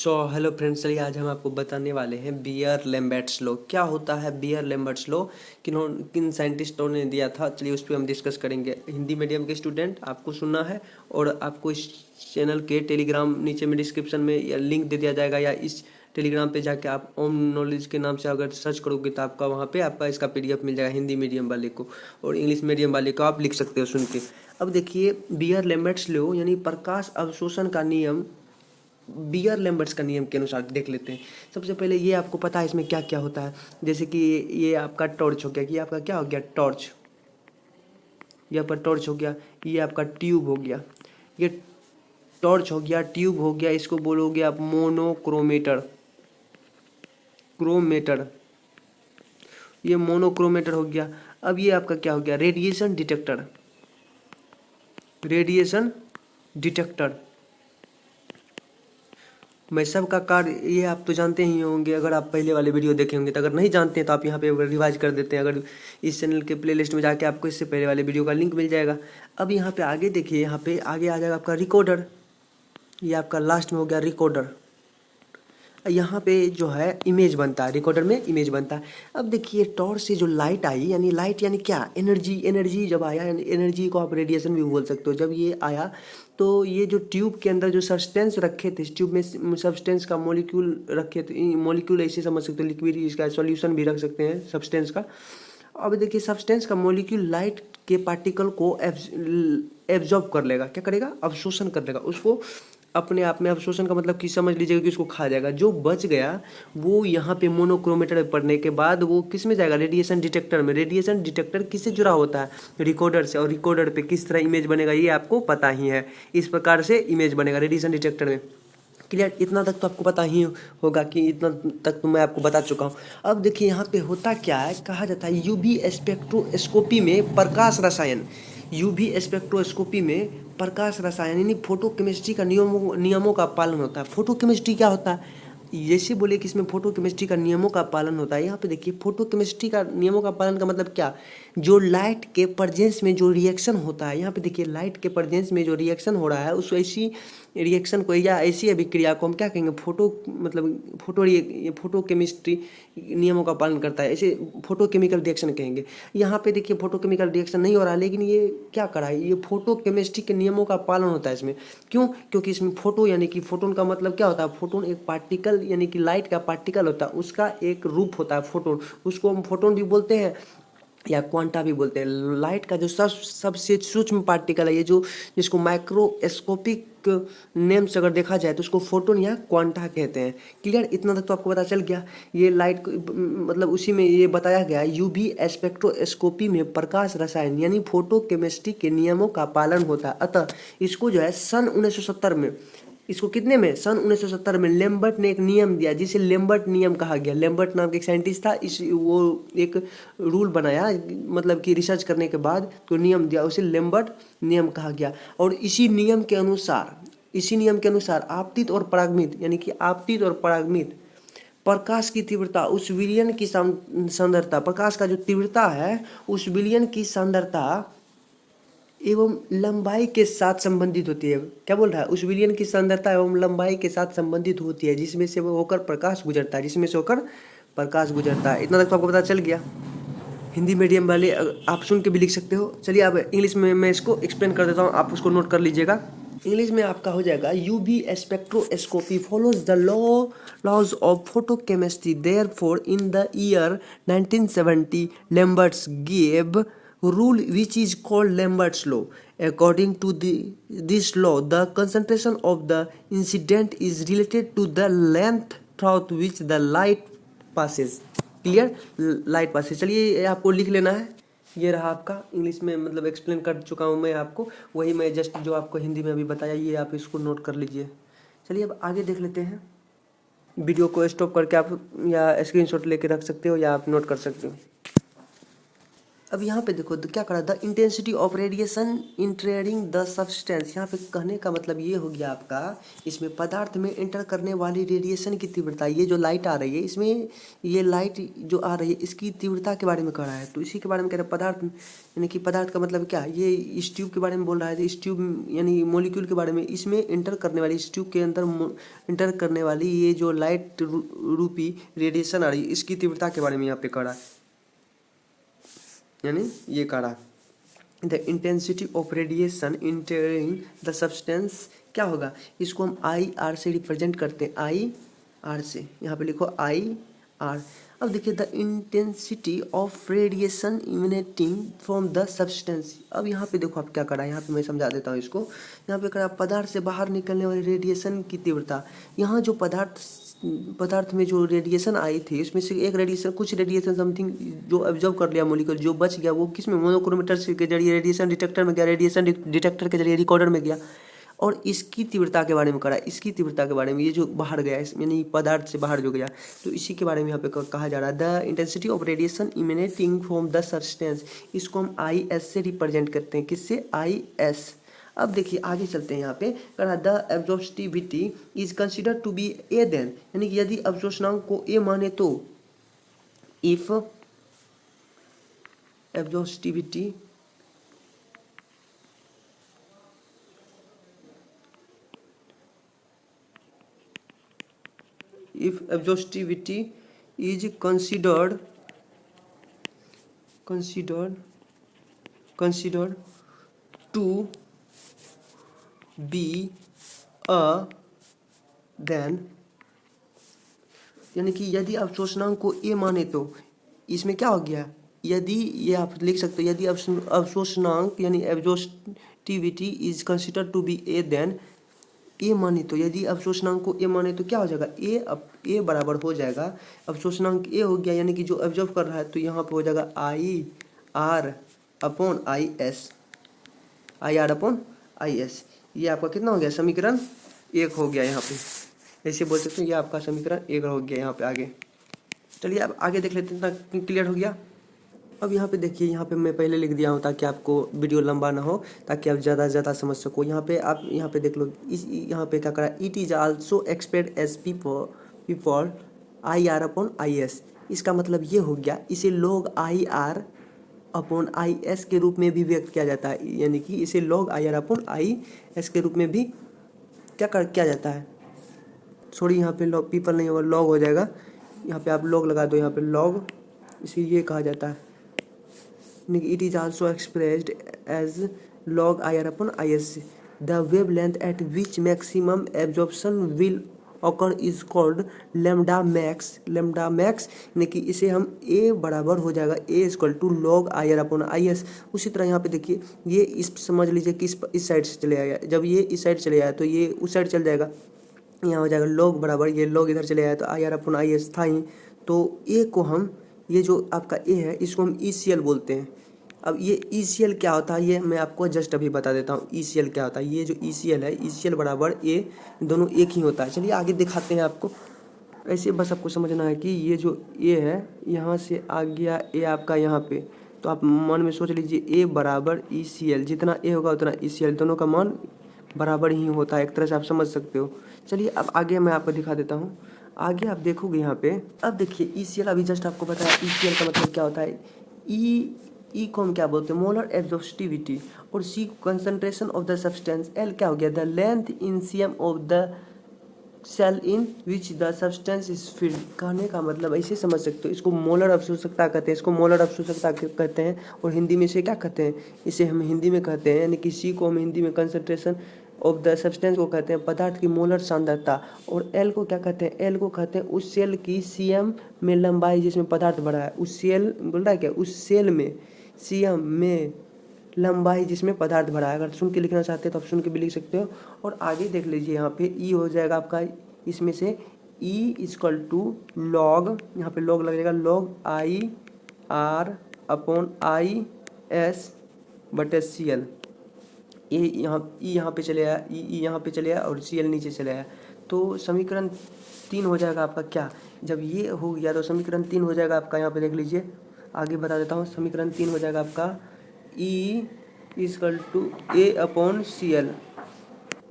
Hello friends, चलिए आज हम आपको बताने वाले हैं बियर लैम्बर्ट्स लॉ। क्या होता है बियर लैम्बर्ट्स लॉ, किन साइंटिस्टों ने दिया था। चलिए उस पर हम डिस्कस करेंगे। हिंदी मीडियम के स्टूडेंट आपको सुनना है और आपको इस चैनल के टेलीग्राम नीचे में डिस्क्रिप्शन में या लिंक दे दिया जाएगा, या इस टेलीग्राम पे जाके आप ओम नॉलेज के नाम से अगर सर्च करोगे तो आपका वहाँ पे आपका इसका पीडीएफ मिल जाएगा, हिंदी मीडियम वाले को और इंग्लिश मीडियम वाले को आप लिख सकते हो सुन के। अब देखिए बियर लैम्बर्ट्स लॉ यानी प्रकाश अवशोषण का नियम, बियर लैम्बर्ट्स का नियम के अनुसार देख लेते हैं। सबसे पहले ये आपको पता है इसमें क्या क्या होता है। जैसे कि ये आपका टॉर्च हो गया, कि आपका क्या हो गया टॉर्च, ये आपका टॉर्च हो गया। ये आपका ट्यूब हो गया, ये टॉर्च हो गया, ट्यूब हो गया। इसको बोलोगे आप मोनोक्रोमेटर, क्रोमेटर, ये मोनोक्रोमेटर हो गया। अब ये आपका क्या हो गया रेडिएशन डिटेक्टर, रेडिएशन डिटेक्टर। मैं सबका कार्य ये आप तो जानते ही होंगे, अगर आप पहले वाले वीडियो देखे होंगे। तो अगर नहीं जानते हैं तो आप यहाँ पे रिवाइज कर देते हैं। अगर इस चैनल के प्लेलिस्ट में जाके आपको इससे पहले वाले वीडियो का लिंक मिल जाएगा। अब यहाँ पे आगे देखिए, यहाँ पे आगे आ जाएगा आपका रिकॉर्डर। ये आपका लास्ट में हो गया रिकॉर्डर। यहाँ पे जो है इमेज बनता है, रिकॉर्डर में इमेज बनता है। अब देखिए टॉर्च से जो लाइट आई, यानी लाइट यानी क्या एनर्जी, एनर्जी जब आया, यानी एनर्जी को आप रेडिएशन भी बोल सकते हो। जब ये आया तो ये जो ट्यूब के अंदर जो सब्सटेंस रखे थे, इस ट्यूब में सब्सटेंस का मॉलिक्यूल रखे थे। मॉलिक्यूल ऐसे समझ सकते हो, लिक्विड, इसका सॉल्यूशन भी रख सकते हैं सब्सटेंस का। अब देखिए सब्सटेंस का मॉलिक्यूल लाइट के पार्टिकल को एब्जॉर्ब कर लेगा। क्या करेगा? अवशोषण कर लेगा उसको अपने आप में। अवशोषण का मतलब कि समझ लीजिएगा कि उसको खा जाएगा। जो बच गया वो यहाँ पे मोनोक्रोमेटर में पड़ने के बाद वो किस में जाएगा? रेडिएशन डिटेक्टर में। रेडिएशन डिटेक्टर किससे जुड़ा होता है? रिकॉर्डर से। और रिकॉर्डर पे किस तरह इमेज बनेगा ये आपको पता ही है। इस प्रकार से इमेज बनेगा रेडिएशन डिटेक्टर में। क्लियर? इतना तक तो आपको पता ही होगा, कि इतना तक तो मैं आपको बता चुका हूँ। अब देखिए यहाँ पे होता क्या है, कहा जाता है यूवी स्पेक्ट्रोस्कोपी में प्रकाश रसायन, यूवी स्पेक्ट्रोस्कोपी में प्रकाश रसायन यानी फोटो केमिस्ट्री का नियमों का पालन होता है। फोटो केमिस्ट्री क्या होता है? जैसे बोले कि इसमें फोटो केमिस्ट्री का नियमों का पालन होता है। यहाँ पे देखिए फोटो केमिस्ट्री का नियमों का पालन का मतलब क्या? जो लाइट के प्रेजेंस में जो रिएक्शन होता है, यहाँ पे देखिए लाइट के प्रेजेंस में जो रिएक्शन हो रहा है, उस ऐसी रिएक्शन को या ऐसी अभिक्रिया को हम क्या कहेंगे? फोटो केमिस्ट्री नियमों का पालन करता है। ऐसे फोटो केमिकल रिएक्शन कहेंगे। यहाँ पे देखिए फोटो केमिकल रिएक्शन नहीं हो रहा है, लेकिन ये क्या करा है? ये फोटो केमिस्ट्री के नियमों का पालन होता है इसमें। क्यों? क्योंकि इसमें फोटो यानी कि फोटोन का मतलब क्या होता है? फोटोन एक पार्टिकल यानी कि लाइट का पार्टिकल होता है, उसका एक रूप होता है फोटोन। उसको हम फोटोन भी बोलते हैं या क्वांटा भी बोलते हैं। लाइट का जो सबसे सूक्ष्म पार्टिकल है, ये जो जिसको माइक्रोस्कोपिक नेम से अगर देखा जाए तो उसको फोटोन या क्वांटा कहते हैं। क्लियर? इतना तक तो आपको पता चल गया। ये लाइट मतलब उसी में ये बताया गया यूवी स्पेक्ट्रोस्कोपी में प्रकाश रसायन यानी फोटो केमिस्ट्री के नियमों का पालन होता है। अतः इसको जो है सन 1970 में, इसको कितने में? सन 1970 में लेम्बर्ट ने एक नियम दिया जिसे लेम्बर्ट नियम कहा गया। लेम्बर्ट नाम के एक साइंटिस्ट था, इस वो एक रूल बनाया, मतलब कि रिसर्च करने के बाद तो नियम दिया, उसे लेम्बर्ट नियम कहा गया। और इसी नियम के अनुसार आपतित और परागमित यानी कि आपतित और परागमित प्रकाश की तीव्रता, उस विलयन की सांद्रता, प्रकाश का जो तीव्रता है उस विलयन की सांद्रता एवं लंबाई के साथ संबंधित होती है। क्या बोल रहा है? उस विलयन की सांद्रता एवं लंबाई के साथ संबंधित होती है जिसमें से वो होकर प्रकाश गुजरता है, जिसमें से होकर प्रकाश गुजरता है। इतना तक तो आपको पता चल गया। हिंदी मीडियम वाले आप सुन के भी लिख सकते हो। चलिए अब इंग्लिश में मैं इसको एक्सप्लेन कर देता हूँ, आप उसको नोट कर लीजिएगा। इंग्लिश में आपका हो जाएगा UV spectroscopy follows the laws of photochemistry. Therefore in the year 1970 Lambert's gave rule which is called Lambert's law. According to this law, the concentration of the incident is related to the length through which the light passes. Clear? Light passes. चलिए आपको लिख लेना है। ये रहा आपका English में, मतलब एक्सप्लेन कर चुका हूँ मैं आपको, वही मैं जस्ट जो आपको हिंदी में अभी बताया, ये आप इसको नोट कर लीजिए। चलिए अब आगे देख लेते हैं। वीडियो को स्टॉप करके आप या स्क्रीनशॉट लेके रख सकते हो या आप नोट कर सकते हो। अब यहाँ पे देखो क्या करा, the intensity of radiation entering the substance. यहाँ पे कहने का मतलब ये हो गया आपका, इसमें पदार्थ में इंटर करने वाली रेडिएशन की तीव्रता, ये जो लाइट आ रही है इसमें, ये लाइट जो आ रही है इसकी तीव्रता के बारे में कह रहा है। तो इसी के बारे में कह रहा है पदार्थ, यानी कि पदार्थ का मतलब क्या, ये इस ट्यूब के बारे में बोल रहा है, इस ट्यूब यानी मोलिक्यूल के बारे में, इसमें इंटर करने वाली, इस ट्यूब के अंदर इंटर करने वाली ये जो लाइट रूपी रेडिएशन आ रही है इसकी तीव्रता के बारे में यहाँ पे कह रहा है, यानी ये कह रहा the intensity of radiation entering the substance. क्या होगा, इसको हम आई आर से रिप्रेजेंट करते हैं, आई आर से, यहाँ पे लिखो आई आर। अब देखिए the intensity of radiation emanating from the substance. अब यहाँ पे देखो आप क्या करा, यहाँ पे मैं समझा देता हूँ इसको। यहाँ पे करा पदार्थ से बाहर निकलने वाले रेडिएशन की तीव्रता। यहाँ जो पदार्थ में जो रेडिएशन आई थी उसमें से एक रेडिएशन, कुछ रेडिएशन समथिंग जो ऑब्जर्व कर लिया मोलिक्यूल, जो बच गया वो किस में, मोनोक्रोमीटर के जरिए रेडिएशन डिटेक्टर में गया, रेडिएशन डिटेक्टर के जरिए रिकॉर्डर में गया, और इसकी तीव्रता के बारे में करा, इसकी तीव्रता के बारे में, ये जो बाहर गया यानी पदार्थ से बाहर जो गया, तो इसी के बारे में यहाँ पे कहा जा रहा है the intensity of radiation emanating from the substance. इसको हम आई एस से रिप्रेजेंट करते हैं, किससे, आई एस। अब देखिए आगे चलते हैं, यहाँ पे कहा the absorptivity is consider to be A then, यानी कि यदि अवशोषणांक को ए माने तो, if absorptivity if exhaustivity is considered to be a then, यानी कि यदि अवशोषणांक को ए माने तो, इसमें क्या हो गया, यदि, ये आप लिख सकते हो, यदि अवशोषणांक यानी absorptivity is consider to be A then, A माने तो, यदि अवशोषणांक को ए माने तो क्या हो जाएगा, ए बराबर हो जाएगा, अवशोषणांक ए हो गया यानी कि जो ऑब्जर्व कर रहा है, तो यहाँ पे हो जाएगा आई R upon I S, I R upon I S. ये आपका कितना हो गया, समीकरण 1 हो गया। यहाँ पे ऐसे बोल सकते हैं, ये आपका समीकरण 1 हो गया यहाँ पे। आगे चलिए अब आगे देख लेते हैं, इतना क्लियर हो गया। अब यहाँ पे देखिए, यहाँ पे मैं पहले लिख दिया हूँ ताकि आपको वीडियो लंबा ना हो, ताकि आप ज़्यादा से ज़्यादा समझ सको। यहाँ पे आप यहाँ पे देख लो, इस यहाँ पे क्या करा, it is also expressed as P for I R upon I S. इसका मतलब ये हो गया, इसे log I R upon I S के रूप में भी व्यक्त किया जाता है, यानी कि इसे log I R upon I S के रूप में भी किया जाता है। सॉरी, यहाँ पे लॉग पीपल नहीं होगा, लॉग हो जाएगा, यहाँ पे आप लॉग लगा दो, यहाँ पे लॉग, इसे ये कहा जाता है। It is also expressed as log IR upon IS. The wavelength at which maximum absorption will occur is called lambda max. Lambda max यानी कि इसे हम A बराबर हो जाएगा A equal to log IR upon IS। उसी तरह यहाँ पे देखिए, ये इस समझ लीजिए कि इस साइड से चले आएगा, जब ये इस साइड चले आया तो ये उस साइड चल जाएगा, यहाँ हो जाएगा log बराबर, ये log इधर चले आया तो IR upon IS था ही, तो A को हम, ये जो आपका ए है इसको हम ECL बोलते हैं। अब ये ECL क्या होता है, ये मैं आपको जस्ट अभी बता देता हूँ ECL क्या होता है। ये जो ECL है, ECL बराबर ए, दोनों एक ही होता है। चलिए आगे दिखाते हैं आपको। ऐसे बस आपको समझना है कि ये जो ए है, यहाँ से आ गया ए आपका यहाँ पे, तो आप मन में सोच लीजिए ए बराबर ECL, जितना ए होगा उतना ECL, दोनों का मान बराबर ही होता है, एक तरह से आप समझ सकते हो। चलिए अब आगे मैं आपको दिखा देता हूँ। आगे आप देखोगे यहाँ पे, अब देखिए ECL अभी जस्ट आपको बताया, ECL का मतलब क्या होता है। ई को हम क्या बोलते हैं, मोलर एब्जॉर्प्टिविटी, और C concentration of the substance, L क्या हो गया, the length in cm of the cell in which the substance is filled. कहने का मतलब ऐसे समझ सकते हो, इसको मोलर अवशोषकता कहते हैं, इसको मोलर अवशोषकता कहते हैं, और हिंदी में इसे क्या कहते हैं, इसे हम हिंदी में कहते हैं, यानी कि सी को हम हिंदी में कंसंट्रेशन ऑफ द सब्सटेंस को कहते हैं, पदार्थ की मोलर सांद्रता, और एल को क्या कहते हैं, एल को कहते हैं उस सेल की cm में लंबाई जिसमें पदार्थ बढ़ा है, उस सेल बोल रहा है क्या, उस सेल में cm में लंबाई जिसमें पदार्थ भरा है। अगर सुन के लिखना चाहते हैं तो आप सुन के भी लिख सकते हो। और आगे देख लीजिए, यहाँ पे ई हो जाएगा आपका, इसमें से ई इक्वल टू लॉग, यहाँ पे लॉग लगेगा, log I R upon I S बटे सी एल। ये यहाँ ई यहाँ पे चले आया, ई यहाँ पे चले आया, और सी एल नीचे चले आया, तो समीकरण 3 हो जाएगा आपका क्या, जब ये हो गया तो समीकरण 3 हो जाएगा आपका। यहाँ पे देख लीजिए, आगे बता देता हूँ। समीकरण 3 हो जाएगा आपका E = A/CL।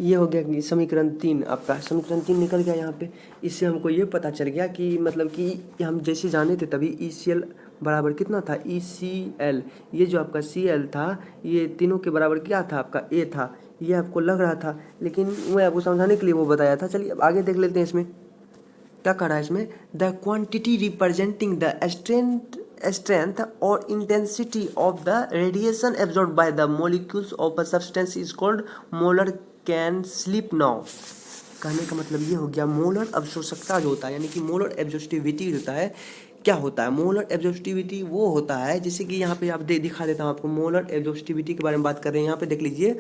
ये हो गया कि समीकरण 3 आपका। समीकरण 3 निकल गया यहाँ पे। इससे हमको ये पता चल गया कि मतलब कि हम जैसे जाने थे तभी ECL बराबर कितना था, ECL। ये जो आपका CL था ये तीनों के बराबर क्या था, आपका A था। ये आपको लग रहा था, लेकिन मैं आपको समझाने के लिए वो बताया था। चलिए अब आगे देख लेते हैं। इसमें क्या कह रहा है, इसमें the quantity representing the strength or intensity of the radiation absorbed by the molecules of a substance is called molar can slip now। कहने का मतलब ये हो गया, मोलर अवशोषकता जो होता है यानी कि मोलर एब्जॉर्प्टिविटी होता है, क्या होता है मोलर एब्जॉर्प्टिविटी? वो होता है जैसे कि यहाँ पे आप दिखा देता हूँ आपको। मोलर एब्जॉर्प्टिविटी के बारे में बात कर रहे हैं। यहाँ पे देख लीजिए,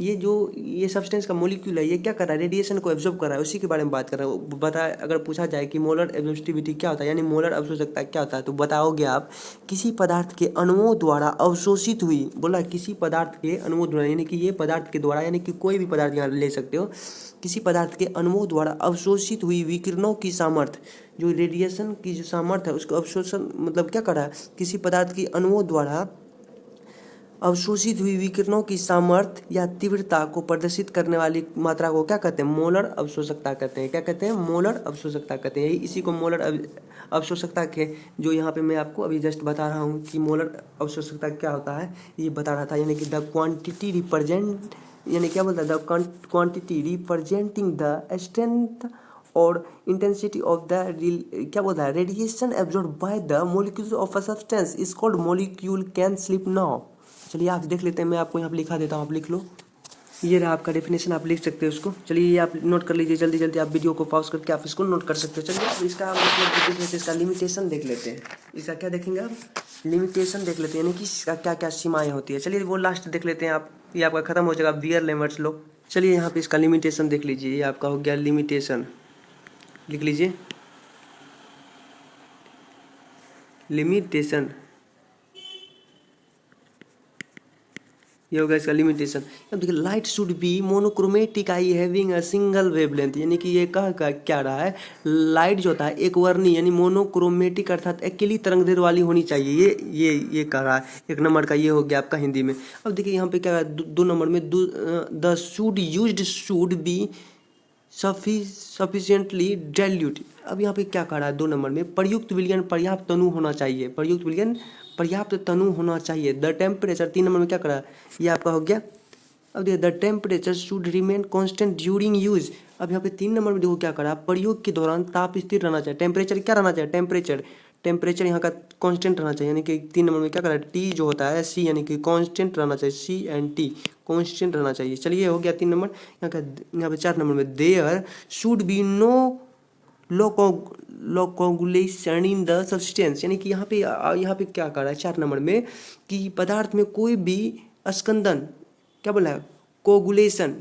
ये सब्सटेंस का मॉलिक्यूल है, ये क्या कर रहा है, रेडिएशन को एब्जॉर्ब कर रहा है, उसी के बारे में बात कर रहे हैं। बता, अगर पूछा जाए कि मोलर एब्जॉर्प्टिविटी क्या होता है यानी मोलर अवशोषकता क्या होता है, तो बताओगे आप किसी पदार्थ के अणुओं द्वारा अवशोषित हुई, बोला किसी पदार्थ के अणुओं द्वारा, यानी कि ये पदार्थ के द्वारा, यानी कि कोई भी पदार्थ यहाँ ले सकते हो, किसी पदार्थ के अणुओं द्वारा अवशोषित हुई विकिरणों की सामर्थ्य, जो रेडिएशन की जो सामर्थ्य है उसको अवशोषण मतलब क्या कर रहा है, किसी पदार्थ की अणुओं द्वारा अवशोषित हुई विकिरणों की सामर्थ्य या तीव्रता को प्रदर्शित करने वाली मात्रा को क्या कहते हैं, मोलर अवशोषकता कहते हैं। क्या कहते हैं, मोलर अवशोषकता कहते हैं। इसी को मोलर अवशोषकता के जो यहाँ पे मैं आपको अभी जस्ट बता रहा हूँ कि मोलर अवशोषकता क्या होता है, ये बता रहा था। यानी कि द क्वांटिटी रिप्रेजेंट, यानी क्या बोलता है, the quantity representing the strength और इंटेंसिटी ऑफ द क्या बोलता है, radiation absorb by the molecules of a substance is called molecule can slip now. चलिए आप देख लेते हैं, मैं आपको यहाँ पर लिखा देता हूँ, आप लिख लो। ये रहा आपका डेफिनेशन, आप लिख सकते हो उसको। चलिए ये आप नोट कर लीजिए जल्दी जल्दी, आप वीडियो को पॉज करके आप इसको नोट कर सकते हो। चलिए अब इसका मतलब देख लेते हैं, इसका लिमिटेशन देख लेते हैं। इसका क्या देखेंगे आप, लिमिटेशन देख लेते हैं, यानी कि इसका क्या क्या सीमाएँ होती है। चलिए वो लास्ट देख लेते हैं आप, ये आपका खत्म हो जाएगा बियर लेमर्ट्स लो। चलिए यहाँ पे इसका लिमिटेशन देख लीजिए, ये आपका हो गया लिमिटेशन, लिख लीजिए लिमिटेशन, ये होगा इसका लिमिटेशन। अब देखिए light should be monochromatic I having a single wavelength, यानी कि ये क्या रहा है, लाइट जो होता है एक वर्णी यानी मोनोक्रोमेटिक अर्थात अकेली तरंगदैर्घ्य वाली होनी चाहिए। ये कह रहा है। एक नंबर का ये हो गया आपका हिंदी में। अब देखिए यहाँ पे क्या है, दो नंबर में the should used should be sufficiently dilute. अब यहाँ पे क्या कह रहा है, 2 नंबर में प्रयुक्त विलयन पर्याप्त तनु होना चाहिए, प्रयुक्त विलयन पर्याप्त तनु होना चाहिए। द टेम्परेचर 3 नंबर में क्या करा, ये आपका हो गया। अब देखिए the temperature should remain constant during use. अब यहाँ पे 3 नंबर में देखो क्या करा, प्रयोग के दौरान ताप स्थिर रहना चाहिए। टेम्परेचर क्या रहना चाहिए, टेम्परेचर यहाँ का कांस्टेंट रहना चाहिए, यानी कि 3 नंबर में क्या करा, टी जो होता है सी, यानी कि कांस्टेंट रहना चाहिए, C&T कांस्टेंट रहना चाहिए। चलिए हो गया 3 नंबर। यहाँ पे 4 नंबर में there should be no coagulation in the substance, यानी कि यहाँ पे क्या कर रहा है 4 नंबर में कि पदार्थ में कोई भी स्कंदन, क्या बोला है, कोगुलेशन,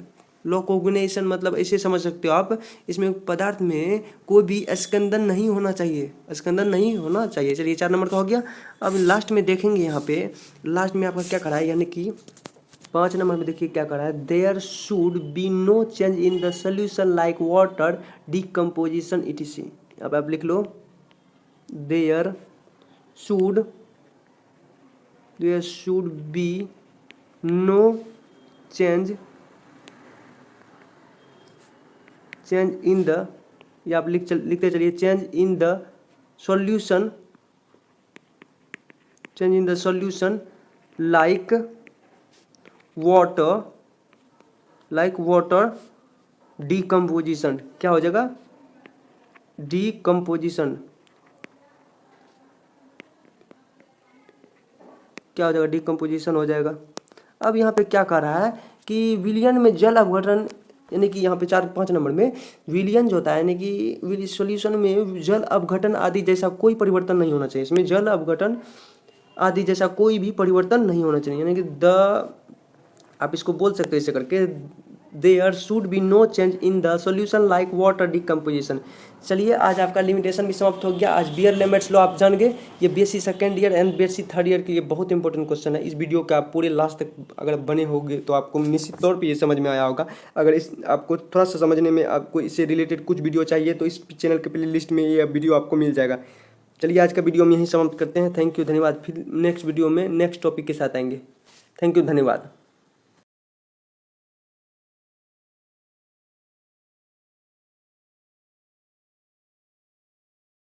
लो कोगुलेशन मतलब ऐसे समझ सकते हो आप, इसमें पदार्थ में कोई भी स्कंदन नहीं होना चाहिए, स्कंदन नहीं होना चाहिए। चलिए 4 नंबर का हो गया। अब लास्ट में देखेंगे, यहाँ पे लास्ट में आपका क्या करा है, यानी कि 5 नंबर में देखिए क्या कर रहा है, there should be no change in the solution like water decomposition etc। अब आप लिख लो there should be no change in the, या आप लिखते चलिए change in the solution like water decomposition. क्या हो जाएगा, डिकम्पोजिशन, क्या हो जाएगा, डिकम्पोजिशन हो जाएगा। अब यहाँ पे क्या कह रहा है कि विलयन में जल अपघटन, यानी कि यहाँ पे 4-5 नंबर में विलयन जो होता है, यानी कि सॉल्यूशन में जल अपघटन आदि जैसा कोई परिवर्तन नहीं होना चाहिए। इसमें जल अपघटन आदि जैसा कोई भी परिवर्तन नहीं होना चाहिए, यानी कि आप इसको बोल सकते हो ऐसे करके, there should be no change in the solution like water decomposition. चलिए आज आपका लिमिटेशन भी समाप्त हो गया। आज बियर लिमिट्स लो आप जान गए। ये BSc second year and BSc third year के लिए बहुत इंपॉर्टेंट क्वेश्चन है। इस वीडियो के आप पूरे लास्ट तक अगर बने होंगे तो आपको निश्चित तौर पे ये समझ में आया होगा। अगर इस आपको थोड़ा सा समझने में आपको इससे रिलेटेड कुछ वीडियो चाहिए तो इस चैनल के प्ले लिस्ट में ये वीडियो आपको मिल जाएगा। चलिए आज का वीडियो हम यहीं समाप्त करते हैं। थैंक यू, धन्यवाद। फिर नेक्स्ट वीडियो में नेक्स्ट टॉपिक के साथ आएंगे। थैंक यू, धन्यवाद।